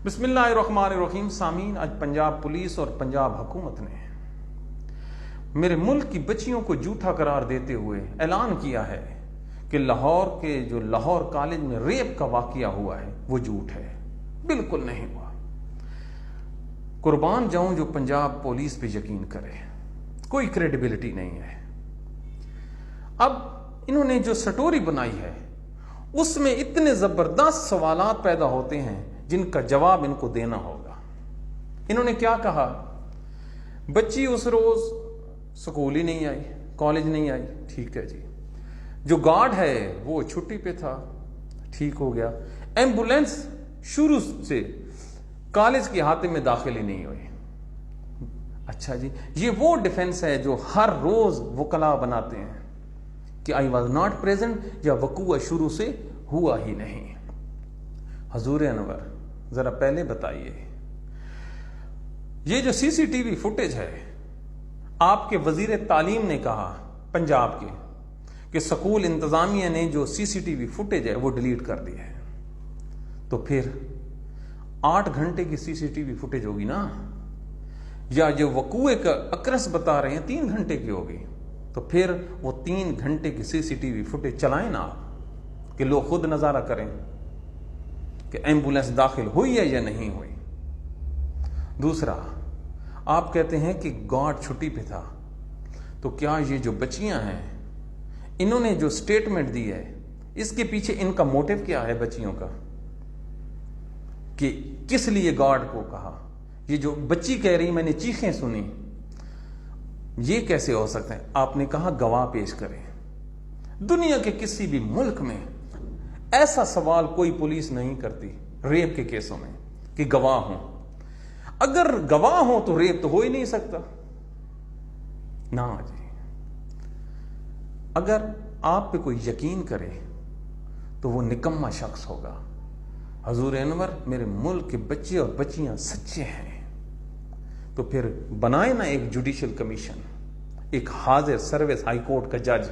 بسم اللہ الرحمن الرحیم. سامعین، آج پنجاب پولیس اور پنجاب حکومت نے میرے ملک کی بچیوں کو جھوٹا قرار دیتے ہوئے اعلان کیا ہے کہ لاہور کے جو لاہور کالج میں ریپ کا واقعہ ہوا ہے وہ جھوٹ ہے. بالکل نہیں ہوا. قربان جاؤں جو پنجاب پولیس پہ یقین کرے، کوئی کریڈیبلٹی نہیں ہے. اب انہوں نے جو سٹوری بنائی ہے اس میں اتنے زبردست سوالات پیدا ہوتے ہیں جن کا جواب ان کو دینا ہوگا. انہوں نے کیا کہا؟ بچی اس روز سکول ہی نہیں آئی، کالج نہیں آئی. ٹھیک ہے جی. جو گارڈ ہے وہ چھٹی پہ تھا، ٹھیک ہو گیا. ایمبولینس شروع سے کالج کے احاطے میں داخل ہی نہیں ہوئی. اچھا جی، یہ وہ ڈیفنس ہے جو ہر روز وکلا بناتے ہیں کہ آئی واز ناٹ پریزنٹ یا وقوع شروع سے ہوا ہی نہیں. حضور انور ذرا پہلے بتائیے، یہ جو سی سی ٹی وی فوٹیج ہے، آپ کے وزیر تعلیم نے کہا پنجاب کے کہ سکول انتظامیہ نے جو سی سی ٹی وی فوٹیج ہے وہ ڈیلیٹ کر دی ہے. تو پھر 8 گھنٹے کی سی سی ٹی وی فوٹیج ہوگی نا، یا جو وقوع کا اکرس بتا رہے ہیں 3 گھنٹے کی ہوگی. تو پھر وہ 3 گھنٹے کی سی سی ٹی وی فوٹیج چلائیں نا آپ، کہ لوگ خود نظارہ کریں کہ ایمبولینس داخل ہوئی ہے یا نہیں ہوئی. دوسرا، آپ کہتے ہیں کہ گارڈ چھٹی پہ تھا. تو کیا یہ جو بچیاں ہیں انہوں نے جو سٹیٹمنٹ دی ہے اس کے پیچھے ان کا موٹو کیا ہے بچیوں کا، کہ کس لیے گارڈ کو کہا؟ یہ جو بچی کہہ رہی میں نے چیخیں سنی، یہ کیسے ہو سکتا ہے؟ آپ نے کہا گواہ پیش کریں. دنیا کے کسی بھی ملک میں ایسا سوال کوئی پولیس نہیں کرتی ریپ کے کیسوں میں کہ گواہ ہوں. اگر گواہ ہوں تو ریپ تو ہو ہی نہیں سکتا نا جی. اگر آپ پہ کوئی یقین کرے تو وہ نکما شخص ہوگا. حضور انور، میرے ملک کے بچے اور بچیاں سچے ہیں تو پھر بنائے نا ایک جوڈیشل کمیشن، ایک حاضر سروس ہائی کورٹ کا جج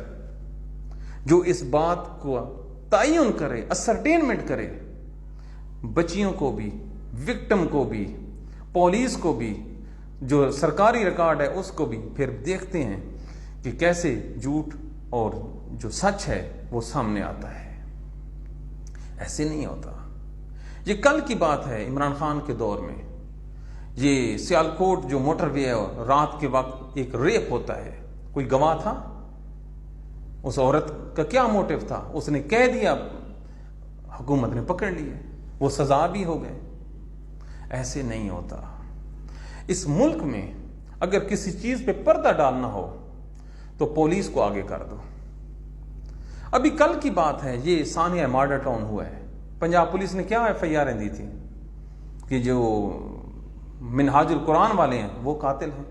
جو اس بات کو تعین کرے، اسرٹینمنٹ کرے، بچیوں کو بھی، وکٹم کو بھی، پولیس کو بھی، جو سرکاری ریکارڈ ہے اس کو بھی. پھر دیکھتے ہیں کہ کیسے جھوٹ اور جو سچ ہے وہ سامنے آتا ہے. ایسے نہیں ہوتا. یہ کل کی بات ہے، عمران خان کے دور میں یہ سیالکوٹ جو موٹر وے ہے، رات کے وقت ایک ریپ ہوتا ہے. کوئی گواہ تھا؟ اس عورت کا کیا موٹو تھا؟ اس نے کہہ دیا، حکومت نے پکڑ لیے، وہ سزا بھی ہو گئے. ایسے نہیں ہوتا. اس ملک میں اگر کسی چیز پہ پردہ ڈالنا ہو تو پولیس کو آگے کر دو. ابھی کل کی بات ہے، یہ سانحہ مارڈر ٹاؤن ہوا ہے. پنجاب پولیس نے کیا ایف آئی آر دی تھی کہ جو منہاج القرآن والے ہیں وہ قاتل ہیں.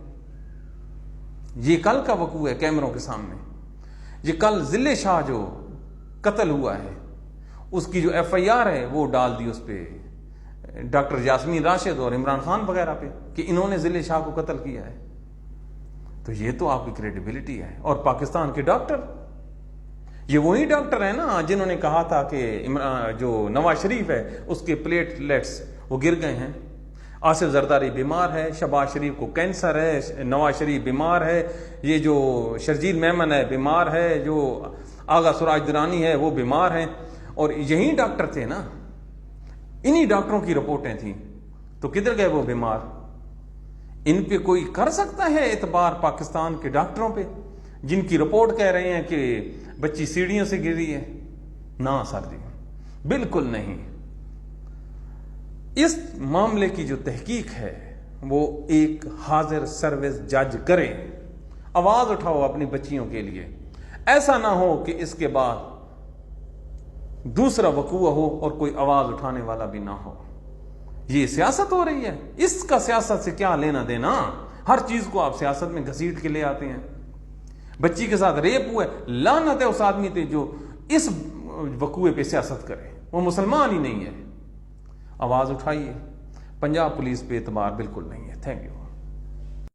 یہ کل کا وقوع ہے کیمروں کے سامنے. یہ کل ضلع شاہ جو قتل ہوا ہے اس کی جو ایف آئی آر ہے وہ ڈال دی اس پہ ڈاکٹر یاسمین راشد اور عمران خان وغیرہ پہ کہ انہوں نے ضلع شاہ کو قتل کیا ہے. تو یہ تو آپ کی کریڈیبلٹی ہے. اور پاکستان کے ڈاکٹر، یہ وہی ڈاکٹر ہیں نا جنہوں نے کہا تھا کہ جو نواز شریف ہے اس کے پلیٹلیٹس وہ گر گئے ہیں. آصف زرداری بیمار ہے، شہباز شریف کو کینسر ہے، نواز شریف بیمار ہے، یہ جو شرجیل میمن ہے بیمار ہے، جو آغا سراج درانی ہے وہ بیمار ہیں. اور یہی ڈاکٹر تھے نا، انہی ڈاکٹروں کی رپورٹیں تھیں. تو کدھر گئے وہ بیمار؟ ان پہ کوئی کر سکتا ہے اعتبار پاکستان کے ڈاکٹروں پہ جن کی رپورٹ کہہ رہے ہیں کہ بچی سیڑھیوں سے گری ہے؟ نہ سر جی، بالکل نہیں. اس معاملے کی جو تحقیق ہے وہ ایک حاضر سروس جج کرے. آواز اٹھاؤ اپنی بچیوں کے لیے. ایسا نہ ہو کہ اس کے بعد دوسرا وقوع ہو اور کوئی آواز اٹھانے والا بھی نہ ہو. یہ سیاست ہو رہی ہے. اس کا سیاست سے کیا لینا دینا؟ ہر چیز کو آپ سیاست میں گھسیٹ کے لے آتے ہیں. بچی کے ساتھ ریپ ہوا ہے، لعنت ہے اس آدمی پہ جو اس وقوع پہ سیاست کرے. وہ مسلمان ہی نہیں ہے. آواز اٹھائیے. پنجاب پولیس پہ اعتبار بالکل نہیں ہے. Thank you.